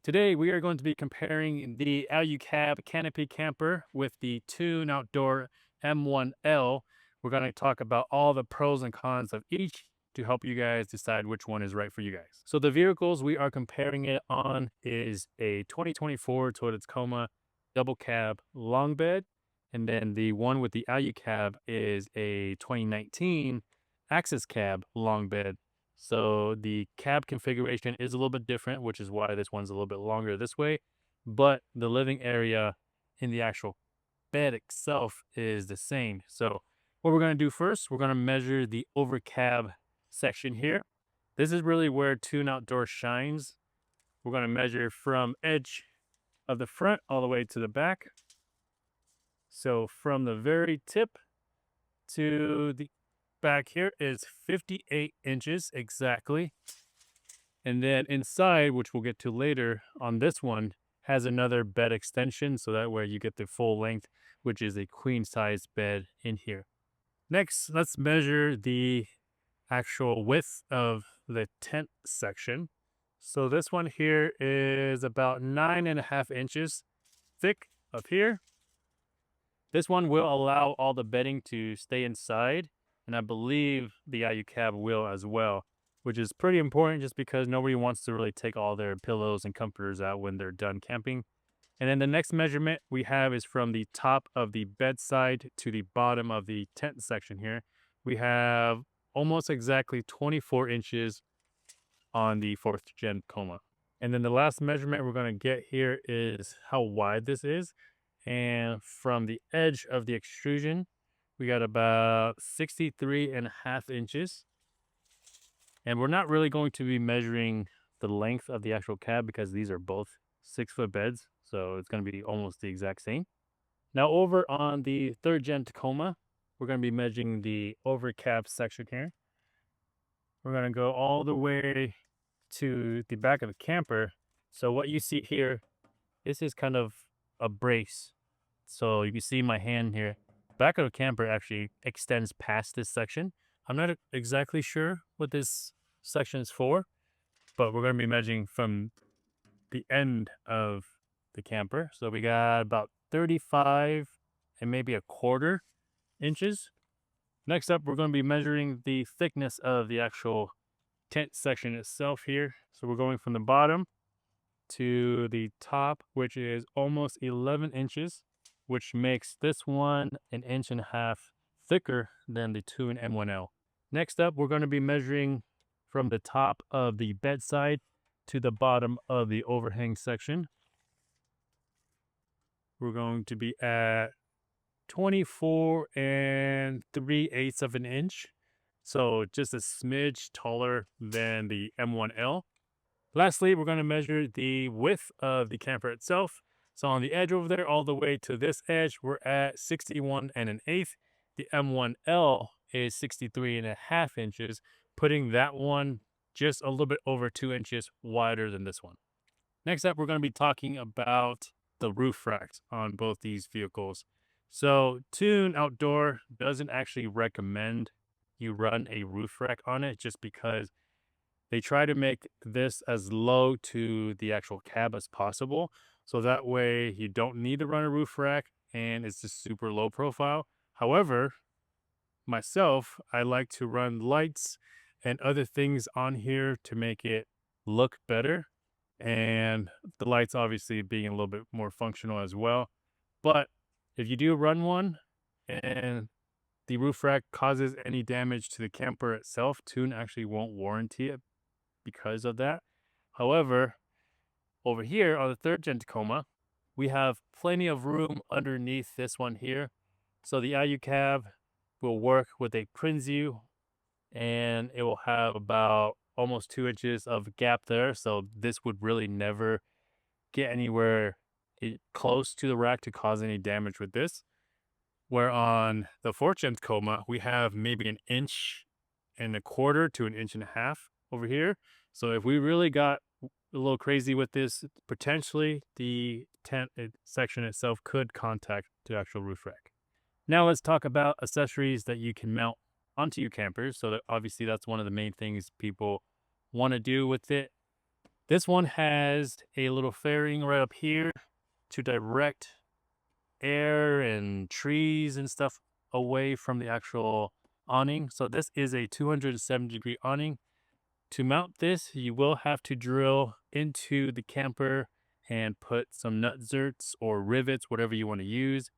Today, we are going to be comparing the Alu-Cab Canopy Camper with the Tune Outdoor M1L. We're going to talk about all the pros and cons of each to help you guys decide which one is right for you guys. So the vehicles we are comparing it on is a 2024 Toyota Tacoma double cab long bed. And then the one with the Alu-Cab is a 2019 Access Cab long bed. So the cab configuration is a little bit different, which is why this one's a little bit longer this way. But the living area in the actual bed itself is the same. So what we're going to do first, we're going to measure the over cab section here. This is really where Tune Outdoor shines. We're going to measure from edge of the front all the way to the back. So from the very tip to the back here is 58 inches exactly. And then inside, which we'll get to later on this one, has another bed extension. So that way you get the full length, which is a queen size bed in here. Next, let's measure the actual width of the tent section. So this one here is about 9.5 inches thick up here. This one will allow all the bedding to stay inside. And I believe the Alu-Cab will as well, which is pretty important just because nobody wants to really take all their pillows and comforters out when they're done camping. And then the next measurement we have is from the top of the bedside to the bottom of the tent section here. We have almost exactly 24 inches on the 4th gen Tacoma. And then the last measurement we're going to get here is how wide this is. And from the edge of the extrusion, we got about 63.5 inches. And we're not really going to be measuring the length of the actual cab because these are both 6-foot beds. So it's going to be almost the exact same. Now over on the 3rd gen Tacoma, we're going to be measuring the over cab section here. We're going to go all the way to the back of the camper. So what you see here, this is kind of a brace. So you can see my hand here. Back of the camper actually extends past this section. I'm not exactly sure what this section is for, but we're going to be measuring from the end of the camper. So we got about 35 and maybe a quarter inches. Next up, we're going to be measuring the thickness of the actual tent section itself here. So we're going from the bottom to the top, which is almost 11 inches, which makes this one 1.5 inches thicker than the Tune M1L. Next up, we're going to be measuring from the top of the bedside to the bottom of the overhang section. We're going to be at 24 3/8 of an inch. So just a smidge taller than the M1L. Lastly, we're going to measure the width of the camper itself. So on the edge over there, all the way to this edge, we're at 61.125. The M1L is 63.5 inches, putting that one just a little bit over 2 inches wider than this one. Next up, we're going to be talking about the roof racks on both these vehicles. So Tune Outdoor doesn't actually recommend you run a roof rack on it just because they try to make this as low to the actual cab as possible. So that way you don't need to run a roof rack and it's just super low profile. However, myself, I like to run lights and other things on here to make it look better. And the lights obviously being a little bit more functional as well. But if you do run one and the roof rack causes any damage to the camper itself, Tune actually won't warranty it because of that. However, over here on the 3rd gen Tacoma, we have plenty of room underneath this one here. So the Alu-Cab will work with a Prinsu and it will have about almost 2 inches of gap there. So this would really never get anywhere close to the rack to cause any damage with this. Where on the 4th gen Tacoma, we have maybe 1.25 inches to 1.5 inches over here. So if we really got a little crazy with this, potentially the tent section itself could contact the actual roof rack. Now let's talk about accessories that you can mount onto your campers. So that obviously that's one of the main things people want to do with it. This one has a little fairing right up here to direct air and trees and stuff away from the actual awning. So this is a 270-degree awning. To mount this, you will have to drill into the camper and put some nut zerts or rivets, whatever you want to use.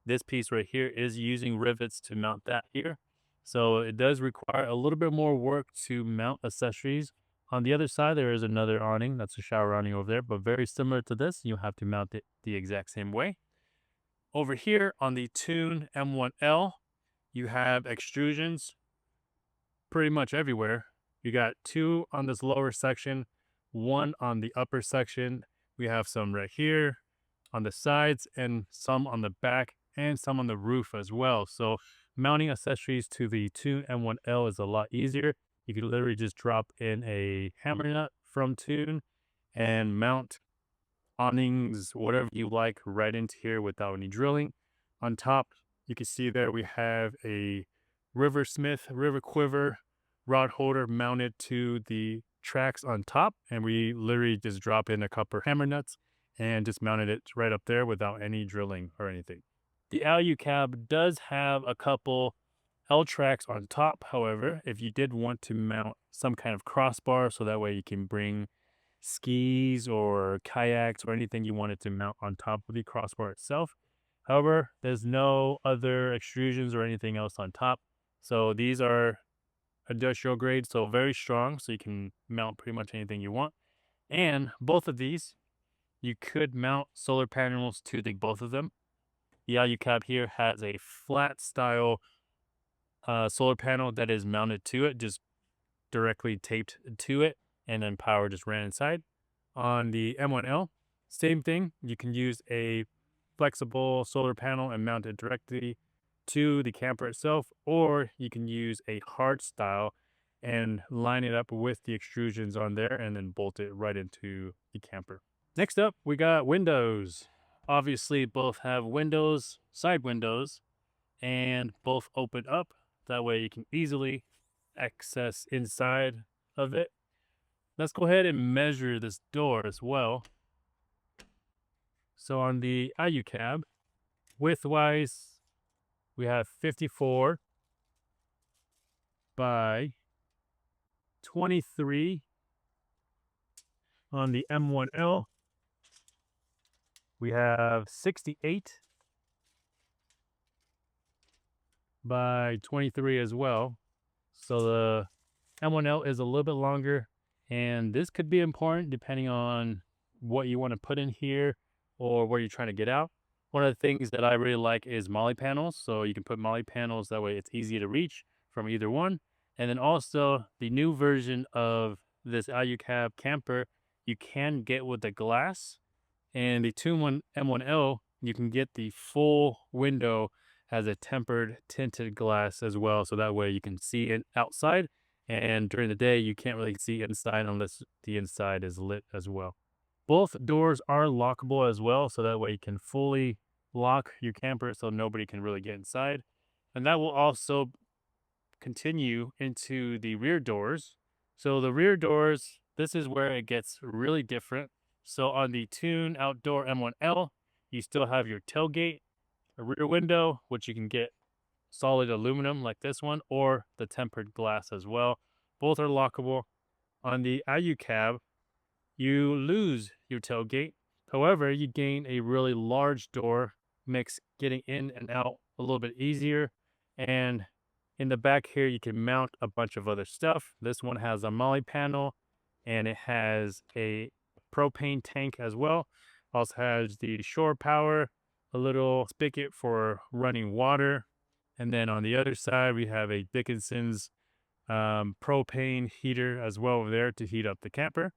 This piece right here is using rivets to mount that here. So it does require a little bit more work to mount accessories. On the other side, there is another awning. That's a shower awning over there, but very similar to this. You have to mount it the exact same way. Over here on the Tune M1L, you have extrusions pretty much everywhere. You got 2 on this lower section, 1 on the upper section. We have some right here on the sides and some on the back and some on the roof as well. So mounting accessories to the Tune M1L is a lot easier. You can literally just drop in a hammer nut from Tune and mount awnings, whatever you like, right into here without any drilling. On top, you can see there we have a river quiver rod holder mounted to the tracks on top, and we literally just drop in a couple hammer nuts and just mounted it right up there without any drilling or anything. The Alu-Cab does have a couple L tracks on top. However, if you did want to mount some kind of crossbar so that way you can bring skis or kayaks or anything you wanted to mount on top of the crossbar itself. However, there's no other extrusions or anything else on top. So these are industrial grade, so very strong, so you can mount pretty much anything you want. And both of these, you could mount solar panels to both of them. The Alu-Cab here has a flat style solar panel that is mounted to it, just directly taped to it, and then power just ran inside. On the M1L, same thing. You can use a flexible solar panel and mount it directly to the camper itself, or you can use a hard style and line it up with the extrusions on there and then bolt it right into the camper. Next up, we got windows. Obviously, both have windows, side windows, and both open up. That way you can easily access inside of it. Let's go ahead and measure this door as well. So on the Alu-Cab, width-wise, we have 54 by 23. On the M1L, we have 68 by 23 as well. So the M1L is a little bit longer, and this could be important depending on what you want to put in here or where you're trying to get out. One of the things that I really like is molly panels. So you can put molly panels, that way it's easy to reach from either one. And then also the new version of this Alu-Cab camper, you can get with the glass. And the Tune M1L, you can get the full window as a tempered tinted glass as well. So that way you can see it outside, and during the day you can't really see inside unless the inside is lit as well. Both doors are lockable as well, so that way you can fully lock your camper so nobody can really get inside. And that will also continue into the rear doors. So the rear doors, this is where it gets really different. So on the Tune Outdoor M1L, you still have your tailgate, a rear window, which you can get solid aluminum like this one, or the tempered glass as well. Both are lockable. On the Alu-Cab, you lose your tailgate. However, you gain a really large door, makes getting in and out a little bit easier. And in the back here, you can mount a bunch of other stuff. This one has a molly panel, and it has a propane tank as well. Also has the shore power, a little spigot for running water. And then on the other side, we have a Dickinson's propane heater as well over there to heat up the camper.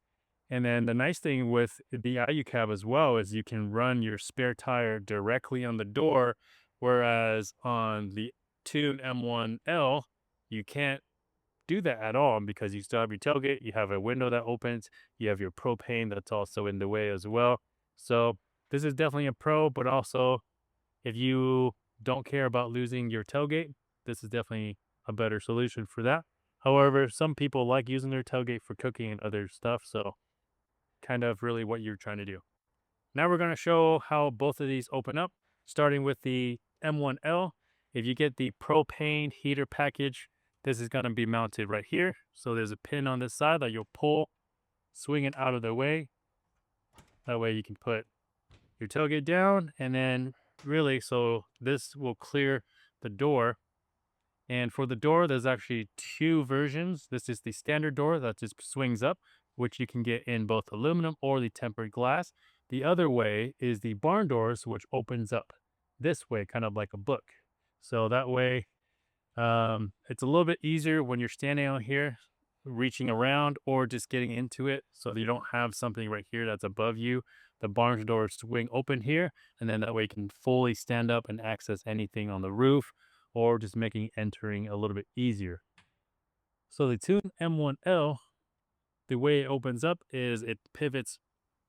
And then the nice thing with the Alu-Cab as well is you can run your spare tire directly on the door, whereas on the Tune M1L, you can't do that at all because you still have your tailgate, you have a window that opens, you have your propane that's also in the way as well. So this is definitely a pro, but also if you don't care about losing your tailgate, this is definitely a better solution for that. However, some people like using their tailgate for cooking and other stuff, so kind of really what you're trying to do. Now we're going to show how both of these open up, starting with the M1L. If you get the propane heater package, this is going to be mounted right here. So there's a pin on this side that you'll pull, swing it out of the way. That way you can put your tailgate down, and then really, so this will clear the door. And for the door, there's actually two versions. This is the standard door that just swings up, which you can get in both aluminum or the tempered glass. The other way is the barn doors, which opens up this way, kind of like a book. So that way, it's a little bit easier when you're standing out here, reaching around or just getting into it, so that you don't have something right here that's above you. The barn doors swing open here, and then that way you can fully stand up and access anything on the roof, or just making entering a little bit easier. So the Tune M1L, the way it opens up is it pivots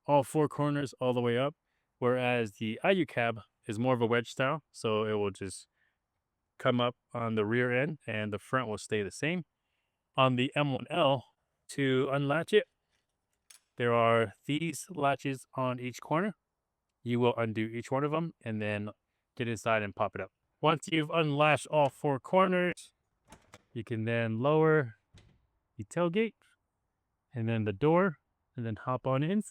all four corners all the way up, whereas the Alu-Cab is more of a wedge style, so it will just come up on the rear end and the front will stay the same. On the M1L, to unlatch it, there are these latches on each corner. You will undo each one of them and then get inside and pop it up. Once you've unlatched all four corners, you can then lower the tailgate and then the door and then hop on in.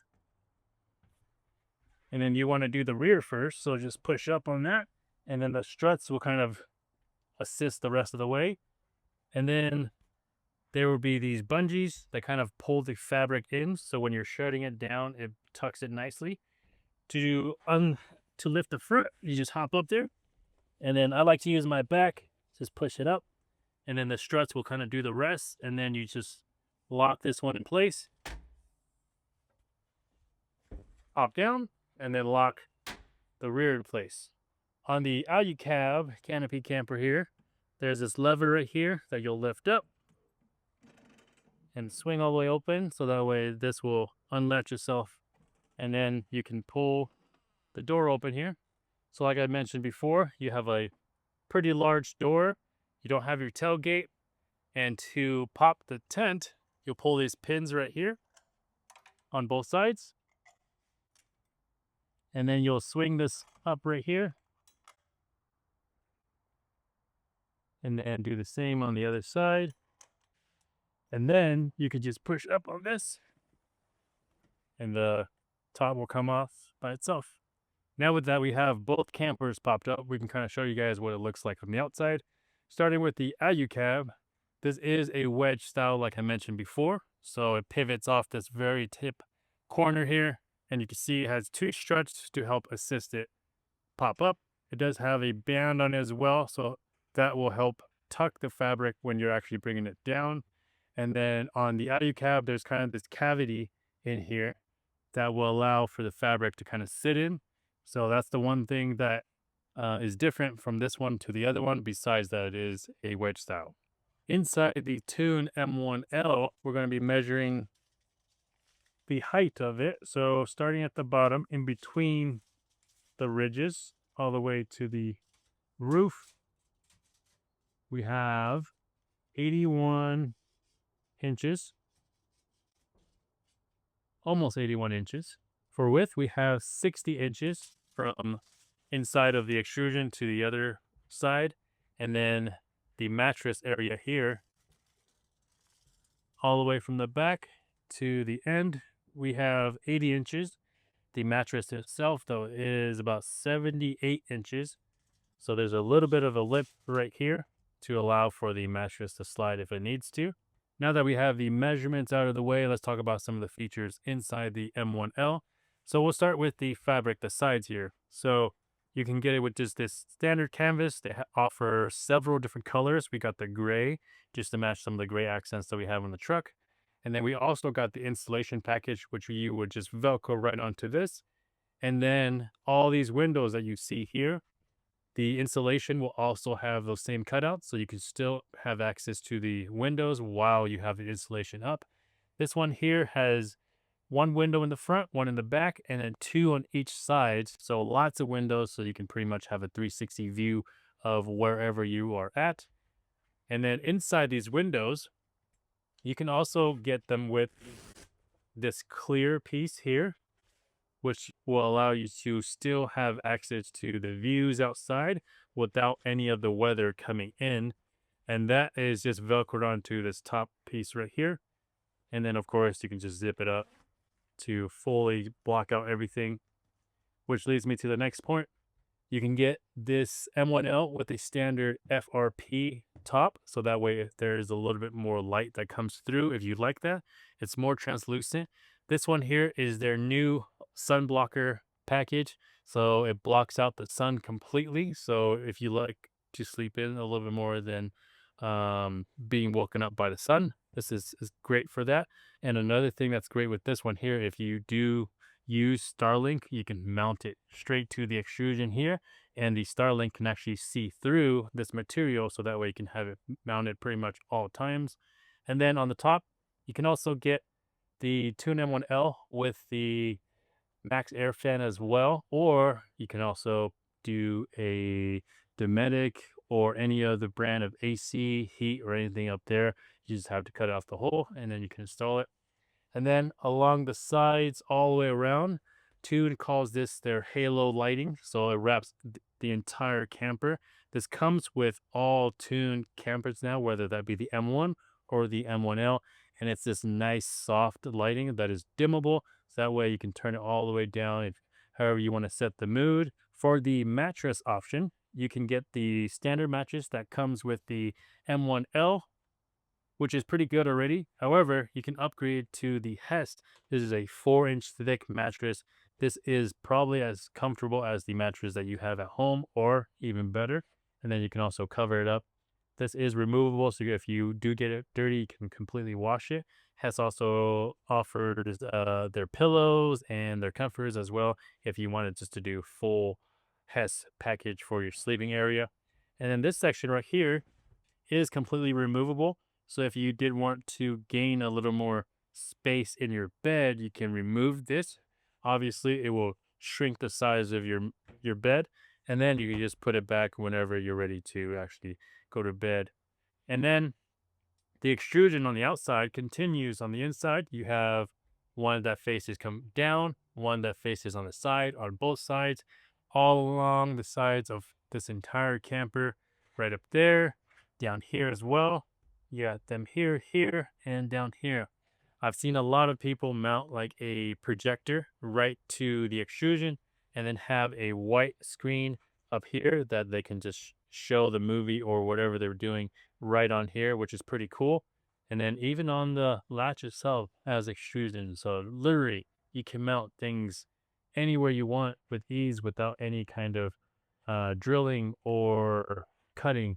And then you want to do the rear first, so just push up on that, and then the struts will kind of assist the rest of the way. And then there will be these bungees that kind of pull the fabric in, so when you're shutting it down, it tucks it nicely. To lift the front, you just hop up there, and then I like to use my back, just push it up, and then the struts will kind of do the rest, and then you just lock this one in place, hop down, and then lock the rear in place. On the Alu-Cab Canopy Camper here, there's this lever right here that you'll lift up and swing all the way open, so that way this will unlatch itself, and then you can pull the door open here. So like I mentioned before, you have a pretty large door, you don't have your tailgate, and to pop the tent, you'll pull these pins right here on both sides, and then you'll swing this up right here, and then do the same on the other side. And then you could just push up on this, and the top will come off by itself. Now with that, we have both campers popped up. We can kind of show you guys what it looks like from the outside. Starting with the Alu-Cab, this is a wedge style like I mentioned before. So it pivots off this very tip corner here, and you can see it has two struts to help assist it pop up. It does have a band on it as well, so that will help tuck the fabric when you're actually bringing it down. And then on the Alu-Cab, there's kind of this cavity in here that will allow for the fabric to kind of sit in. So that's the one thing that is different from this one to the other one, besides that it is a wedge style. Inside the Tune M1L, we're going to be measuring the height of it. So starting at the bottom, in between the ridges, all the way to the roof, we have 81 inches, almost 81 inches. For width, we have 60 inches from inside of the extrusion to the other side, and then the mattress area here, all the way from the back to the end, we have 80 inches. The mattress itself, though, is about 78 inches. So there's a little bit of a lip right here to allow for the mattress to slide if it needs to. Now that we have the measurements out of the way, let's talk about some of the features inside the M1L. So we'll start with the fabric, the sides here. So you can get it with just this standard canvas. They offer several different colors. We got the gray, just to match some of the gray accents that we have on the truck. And then we also got the installation package, which you would just Velcro right onto this. And then all these windows that you see here, the insulation will also have those same cutouts, so you can still have access to the windows while you have the insulation up. This one here has one window in the front, one in the back, and then two on each side. So lots of windows, so you can pretty much have a 360 view of wherever you are at. And then inside these windows, you can also get them with this clear piece here, which will allow you to still have access to the views outside without any of the weather coming in. And that is just velcroed onto this top piece right here. And then of course you can just zip it up to fully block out everything, which leads me to the next point. You can get this M1L with a standard FRP top, so that way if there's a little bit more light that comes through, if you like that, it's more translucent. This one here is their new sun blocker package, so it blocks out the sun completely. So if you like to sleep in a little bit more than being woken up by the sun, this is great for that. And another thing that's great with this one here, if you do use Starlink, you can mount it straight to the extrusion here, and the Starlink can actually see through this material, so that way you can have it mounted pretty much all times. And then on the top, you can also get the Tune M1L with the max air fan as well, or you can also do a Dometic or any other brand of AC, heat, or anything up there. You just have to cut off the hole and then you can install it. And then along the sides all the way around, Tune calls this their halo lighting, so it wraps the entire camper. This comes with all Tune campers now, whether that be the M1 or the M1L, and it's this nice soft lighting that is dimmable, so that way you can turn it all the way down if however you want to set the mood. For the mattress option, you can get the standard mattress that comes with the M1L, which is pretty good already. However, you can upgrade to the Hest. This is a 4-inch thick mattress. This is probably as comfortable as the mattress that you have at home, or even better. And then you can also cover it up. This is removable, so if you do get it dirty, you can completely wash it. Hest also offers their pillows and their comforters as well, if you wanted just to do full Hest package for your sleeping area. And then this section right here is completely removable. So if you did want to gain a little more space in your bed, you can remove this. Obviously, it will shrink the size of your bed, and then you can just put it back whenever you're ready to actually go to bed. And then the extrusion on the outside continues on the inside. You have one that faces come down, one that faces on the side, on both sides, all along the sides of this entire camper, right up there, down here as well. You got them here, here, and down here. I've seen a lot of people mount like a projector right to the extrusion and then have a white screen up here that they can just show the movie or whatever they're doing right on here, which is pretty cool. And then even on the latch itself has extrusion. So literally you can mount things anywhere you want with ease without any kind of drilling or cutting.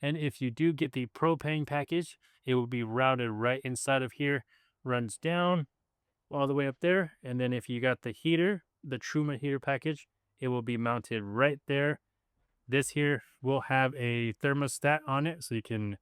And if you do get the propane package, it will be routed right inside of here, runs down all the way up there. And then if you got the heater, the Truma heater package, it will be mounted right there. This here will have a thermostat on it, so you can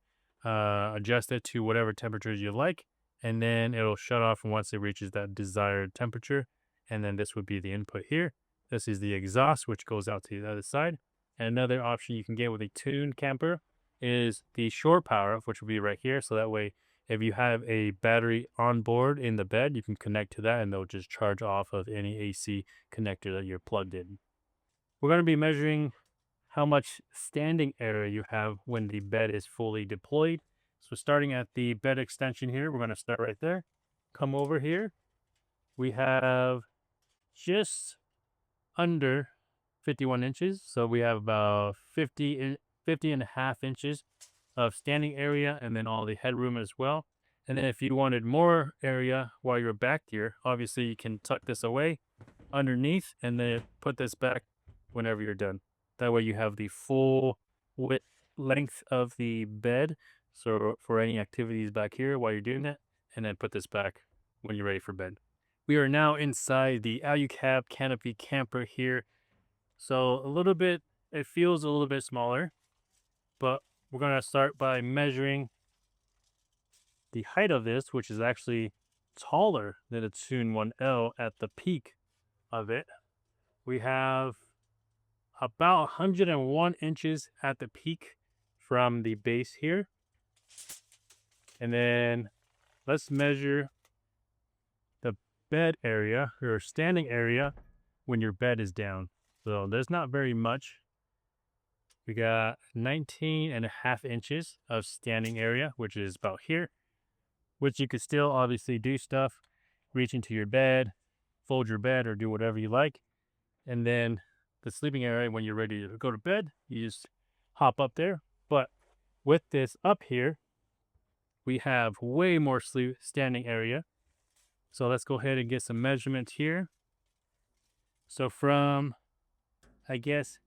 adjust it to whatever temperatures you like. And then it'll shut off once it reaches that desired temperature. And then this would be the input here. This is the exhaust, which goes out to the other side. And another option you can get with a Tune camper is the shore power, which will be right here. So that way, if you have a battery on board in the bed, you can connect to that and they'll just charge off of any AC connector that you're plugged in. We're going to be measuring how much standing area you have when the bed is fully deployed. So starting at the bed extension here, we're going to start right there. Come over here. We have just under 51 inches. So we have about 50 and a half inches of standing area, and then all the headroom as well. And then if you wanted more area while you're back here, obviously you can tuck this away underneath and then put this back whenever you're done. That way you have the full width length of the bed. So for any activities back here while you're doing that, and then put this back when you're ready for bed. We are now inside the Alu-Cab Canopy Camper here. So it feels a little bit smaller, but we're going to start by measuring the height of this, which is actually taller than a Tune 1L at the peak of it. We have about 101 inches at the peak from the base here. And then let's measure the bed area or standing area when your bed is down. So there's not very much. We got 19.5 inches of standing area, which is about here, which you could still obviously do stuff, reach into your bed, fold your bed, or do whatever you like. And then the sleeping area, when you're ready to go to bed, you just hop up there. But with this up here, we have way more standing area. So let's go ahead and get some measurements here. So from, I guess,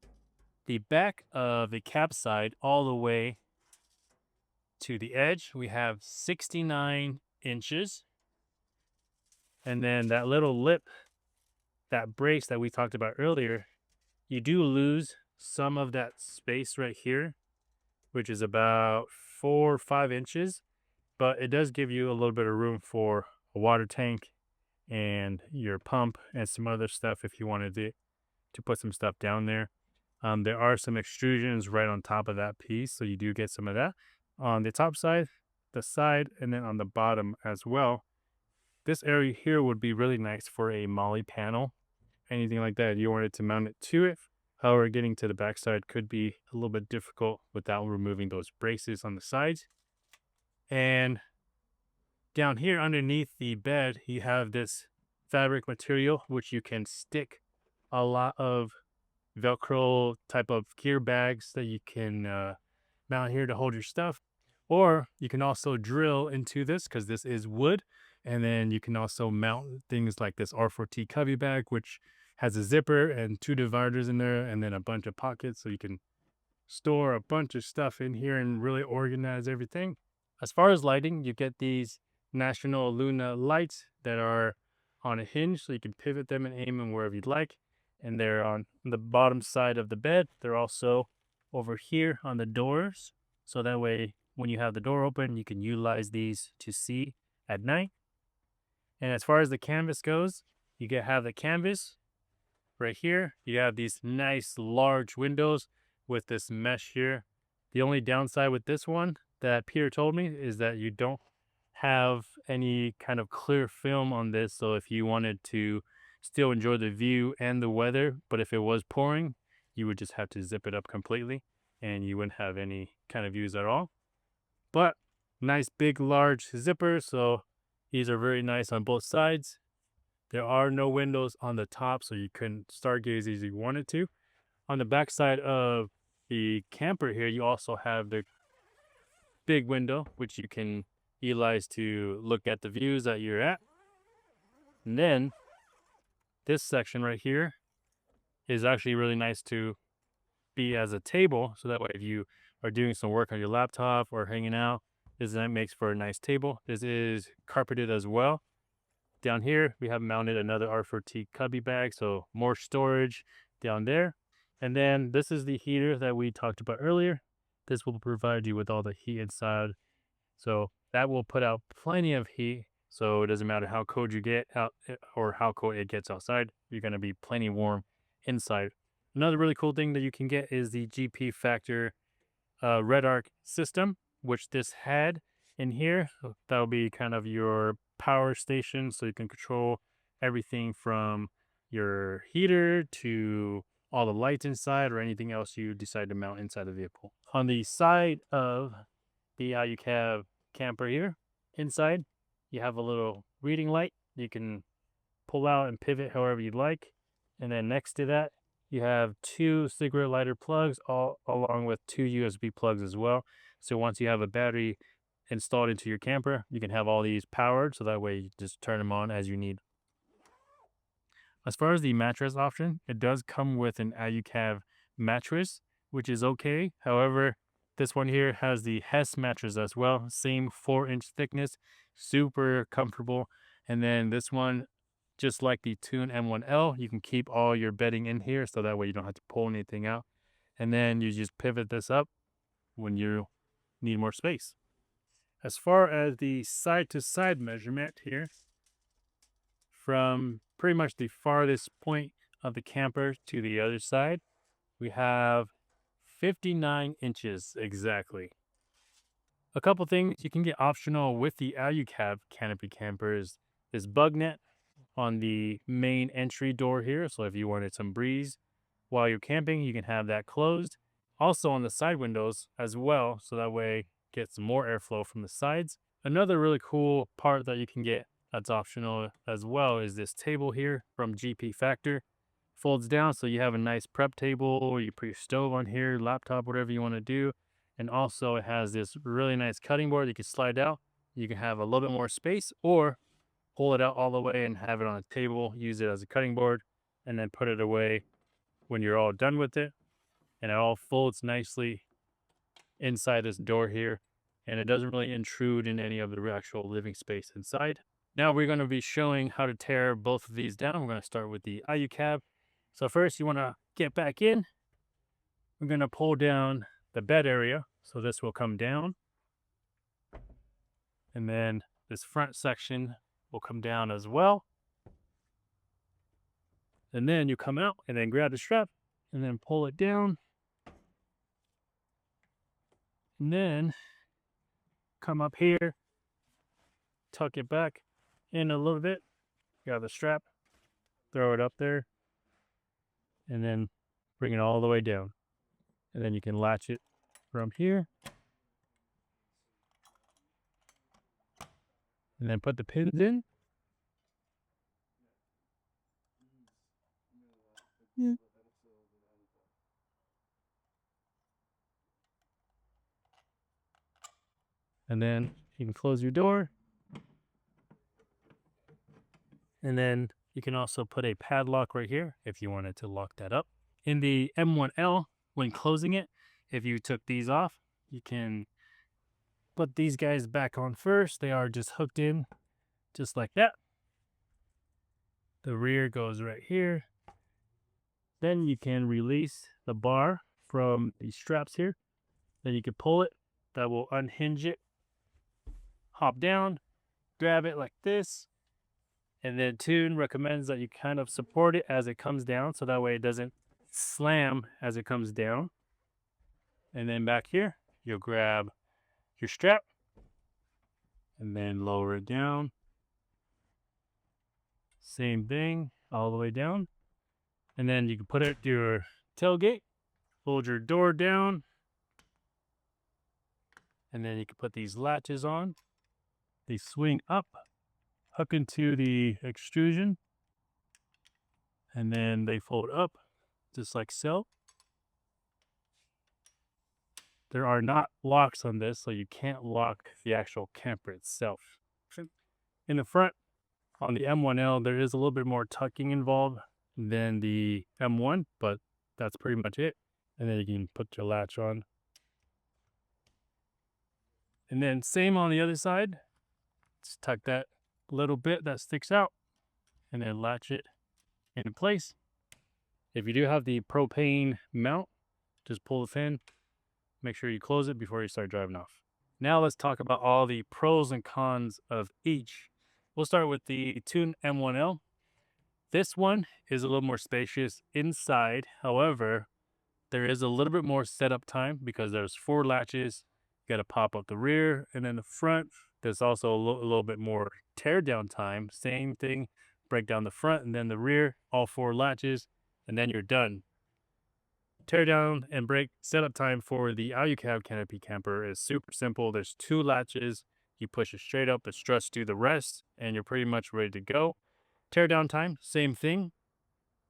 the back of the cab side all the way to the edge, we have 69 inches. And then that little lip, that brace that we talked about earlier, you do lose some of that space right here, which is about 4 or 5 inches, but it does give you a little bit of room for a water tank and your pump and some other stuff if you wanted to put some stuff down there. There are some extrusions right on top of that piece, so you do get some of that on the top side, the side, and then on the bottom as well. This area here would be really nice for a molly panel, anything like that. You wanted to mount it to it. However, getting to the backside could be a little bit difficult without removing those braces on the sides. And down here underneath the bed, you have this fabric material, which you can stick a lot of Velcro type of gear bags that you can mount here to hold your stuff. Or you can also drill into this because this is wood. And then you can also mount things like this R4T cubby bag, which has a zipper and 2 dividers in there and then a bunch of pockets. So you can store a bunch of stuff in here and really organize everything. As far as lighting, you get these National Luna lights that are on a hinge, so you can pivot them and aim them wherever you'd like. And they're on the bottom side of the bed. They're also over here on the doors. So that way, when you have the door open, you can utilize these to see at night. And as far as the canvas goes, you can have the canvas right here. You have these nice large windows with this mesh here. The only downside with this one that Peter told me is that you don't have any kind of clear film on this. So if you wanted to still enjoy the view and the weather, but if it was pouring, you would just have to zip it up completely and you wouldn't have any kind of views at all. But nice big large zipper, so these are very nice on both sides. There are no windows on the top, so you couldn't stargaze as you wanted to. On the back side of the camper here, you also have the big window, which you can utilize to look at the views that you're at. And then this section right here is actually really nice to be as a table. So that way, if you are doing some work on your laptop or hanging out, this makes for a nice table. This is carpeted as well. Down here, we have mounted another R4T cubby bag, so more storage down there. And then this is the heater that we talked about earlier. This will provide you with all the heat inside. So that will put out plenty of heat. So it doesn't matter how cold you get out or how cold it gets outside, you're going to be plenty warm inside. Another really cool thing that you can get is the GP Factor Red Arc system, which this had in here. That'll be kind of your power station, so you can control everything from your heater to all the lights inside or anything else you decide to mount inside the vehicle. On the side of the Alu-Cab camper here, inside, you have a little reading light you can pull out and pivot however you'd like. And then next to that, you have 2 cigarette lighter plugs, all along with 2 USB plugs as well. So once you have a battery installed into your camper, you can have all these powered, so that way you just turn them on as you need. As far as the mattress option, it does come with an Alu-Cab mattress, which is okay. However, this one here has the Hess mattress as well, same 4-inch thickness, super comfortable. And then this one, just like the Tune M1L, you can keep all your bedding in here, so that way you don't have to pull anything out. And then you just pivot this up when you need more space. As far as the side-to-side measurement here, from pretty much the farthest point of the camper to the other side, we have 59 inches exactly. A couple things you can get optional with the Alu-Cab Canopy Camper is this bug net. on the main entry door here. So if you wanted some breeze while you're camping, you can have that closed. Also on the side windows as well, so that way get some more airflow from the sides. Another really cool part that you can get that's optional as well is this table here from GP Factor. Folds down so you have a nice prep table, or you put your stove on here, laptop, whatever you want to do. And also it has this really nice cutting board you can slide out. You can have a little bit more space, or pull it out all the way and have it on a table, use it as a cutting board, and then put it away when you're all done with it. And it all folds nicely inside this door here, and it doesn't really intrude in any of the actual living space inside. Now we're going to be showing how to tear both of these down. We're going to start with the Alu-Cab. So first you want to get back in. We're going to pull down the bed area. So this will come down. And then this front section will come down as well. And then you come out and then grab the strap and then pull it down. And then come up here, tuck it back in a little bit, grab the strap, throw it up there, and then bring it all the way down. And then you can latch it from here. And then put the pins in. And then you can close your door. And then you can also put a padlock right here if you wanted to lock that up. In the M1L, when closing it, if you took these off, you can put these guys back on first. They are just hooked in just like that. The rear goes right here. Then you can release the bar from these straps here. Then you can pull it. That will unhinge it. Hop down, grab it like this. And then Tune recommends that you kind of support it as it comes down, so that way it doesn't slam as it comes down. And then back here, you'll grab your strap and then lower it down. Same thing all the way down. And then you can put it to your tailgate, fold your door down, and then you can put these latches on. They swing up, hook into the extrusion, and then they fold up just like so. There are not locks on this, so you can't lock the actual camper itself. In the front, on the M1L, there is a little bit more tucking involved than the M1, but that's pretty much it. And then you can put your latch on. And then same on the other side. Just tuck that little bit that sticks out and then latch it in place. If you do have the propane mount, just pull the pin. Make sure you close it before you start driving off. Now let's talk about all the pros and cons of each. We'll start with the Tune M1L. This one is a little more spacious inside. However, there is a little bit more setup time because there's 4 latches. You got to pop up the rear, and then the front. There's also a little bit more tear down time. Same thing, break down the front and then the rear, all 4 latches, and then you're done. Tear down and break setup time for the Alu-Cab Canopy Camper is super simple. There's 2 latches. You push it straight up, the struts do the rest, and you're pretty much ready to go. Tear down time, same thing.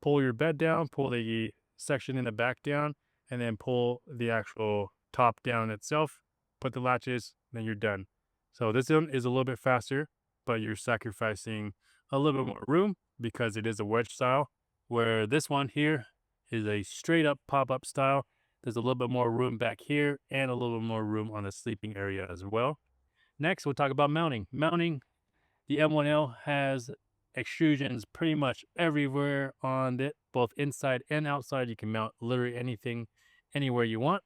Pull your bed down, pull the section in the back down, and then pull the actual top down itself. Put the latches, then you're done. So this one is a little bit faster, but you're sacrificing a little bit more room because it is a wedge style, where this one here is a straight up pop-up style. There's a little bit more room back here and a little bit more room on the sleeping area as well. Next, we'll talk about mounting. Mounting, the M1L has extrusions pretty much everywhere on it, both inside and outside. You can mount literally anything, anywhere you want.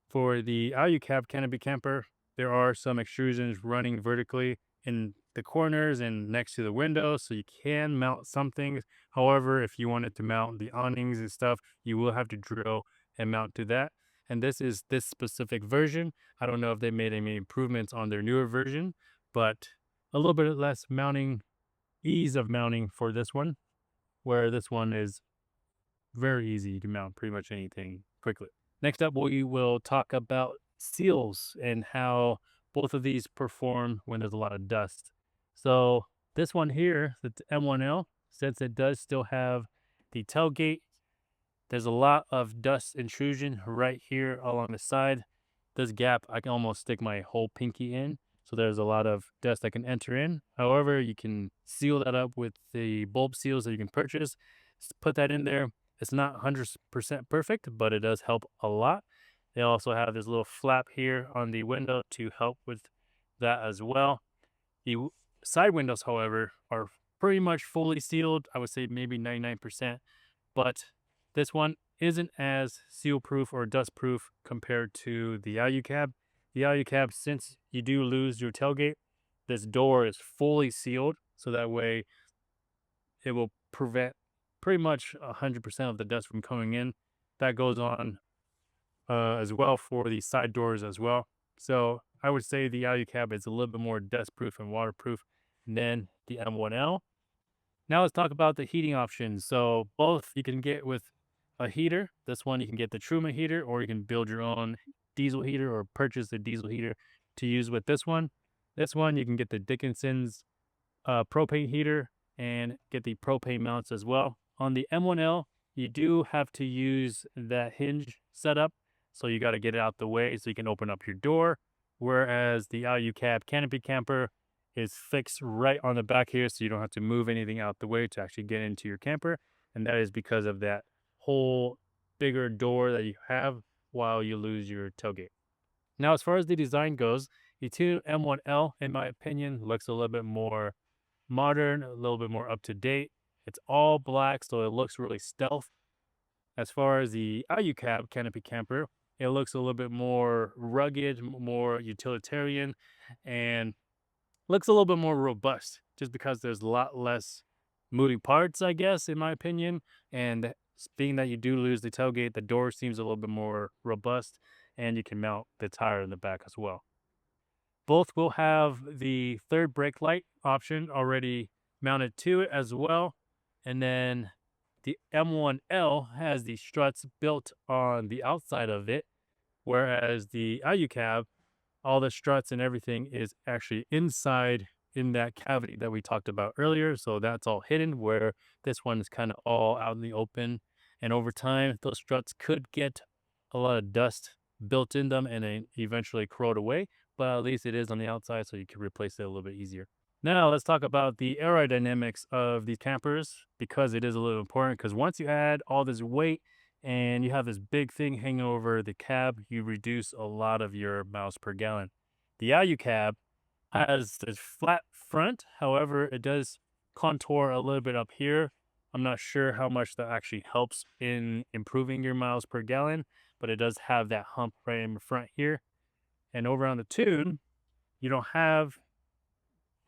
For the Alu-Cab Canopy Camper, there are some extrusions running vertically in the corners and next to the window, so you can mount some things. However, if you wanted to mount the awnings and stuff, you will have to drill and mount to that. And this is this specific version. I don't know if they made any improvements on their newer version, but a little bit less mounting ease of mounting for this one, where this one is very easy. You can mount pretty much anything quickly. Next up, we will talk about seals and how both of these perform when there's a lot of dust. So this one here, the M1L, since it does still have the tailgate, there's a lot of dust intrusion right here along the side. This gap, I can almost stick my whole pinky in. So there's a lot of dust that can enter in. However, you can seal that up with the bulb seals that you can purchase. Just put that in there. It's not 100% perfect, but it does help a lot. They also have this little flap here on the window to help with that as well. The side windows, however, are pretty much fully sealed. I would say maybe 99%, but this one isn't as seal proof or dust proof compared to the Alu-Cab. The Alu-Cab, since you do lose your tailgate, this door is fully sealed, so that way it will prevent pretty much 100% of the dust from coming in. That goes on as well for the side doors as well. So I would say the Alu-Cab is a little bit more dust proof and waterproof than the M1L. Now let's talk about the heating options. So both you can get with a heater. This one you can get the Truma heater, or you can build your own diesel heater or purchase the diesel heater to use with this one. This one you can get the Dickinson's propane heater and get the propane mounts as well. On the M1L, you do have to use that hinge setup. So you got to get it out the way so you can open up your door. Whereas the Alu-Cab Canopy Camper is fixed right on the back here, so you don't have to move anything out the way to actually get into your camper. And that is because of that whole bigger door that you have while you lose your tailgate. Now, as far as the design goes, the Tune M1L, in my opinion, looks a little bit more modern, a little bit more up to date. It's all black, so it looks really stealth. As far as the Alu-Cab Canopy Camper, it looks a little bit more rugged, more utilitarian, and looks a little bit more robust just because there's a lot less moving parts, I guess, in my opinion. And being that you do lose the tailgate, the door seems a little bit more robust, and you can mount the tire in the back as well. Both will have the third brake light option already mounted to it as well. And then the M1L has the struts built on the outside of it, whereas the Alu-Cab, all the struts and everything is actually inside in that cavity that we talked about earlier. So that's all hidden, where this one is kind of all out in the open. And over time, those struts could get a lot of dust built in them and then eventually corrode away. But at least it is on the outside, so you can replace it a little bit easier. Now let's talk about the aerodynamics of these campers, because it is a little important. Because once you add all this weight and you have this big thing hanging over the cab, you reduce a lot of your miles per gallon. The Alu-Cab has this flat front, however, it does contour a little bit up here. I'm not sure how much that actually helps in improving your miles per gallon, but it does have that hump right in the front here. And over on the Tune, you don't have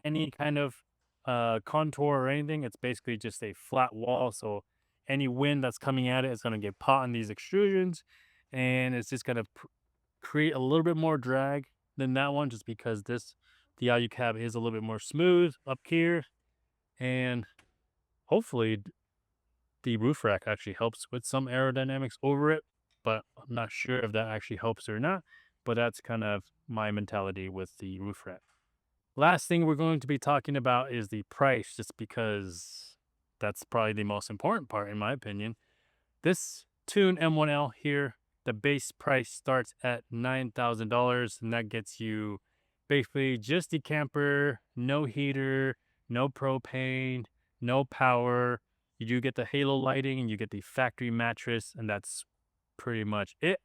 any kind of contour or anything. It's basically just a flat wall. So any wind that's coming at it is going to get caught in these extrusions, and it's just going to create a little bit more drag than that one, just because the Alu-Cab is a little bit more smooth up here. And hopefully the roof rack actually helps with some aerodynamics over it, but I'm not sure if that actually helps or not. But that's kind of my mentality with the roof rack. Last thing we're going to be talking about is the price, just because that's probably the most important part, in my opinion. This Tune M1L here, the base price starts at $9,000, and that gets you basically just the camper, no heater, no propane, no power. You do get the halo lighting and you get the factory mattress, and that's pretty much it.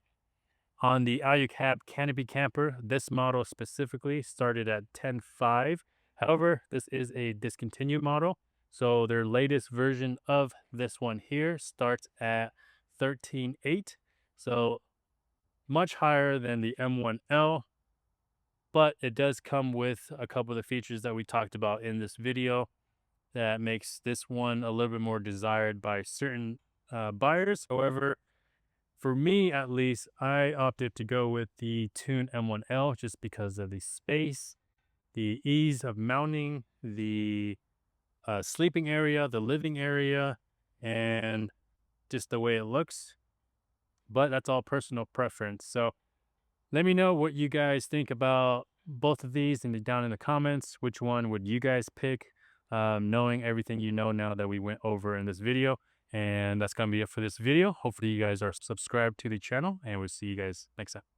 On the Alu-Cab Canopy Camper, this model specifically started at $10,500. However, this is a discontinued model, so their latest version of this one here starts at $13,800. So much higher than the M1L, but it does come with a couple of the features that we talked about in this video that makes this one a little bit more desired by certain buyers. However, for me, at least, I opted to go with the Tune M1L just because of the space, the ease of mounting, the sleeping area, the living area, and just the way it looks. But that's all personal preference. So let me know what you guys think about both of these down in the comments. Which one would you guys pick? Knowing everything you know now that we went over in this video. And that's going to be it for this video. Hopefully you guys are subscribed to the channel, and we'll see you guys next time.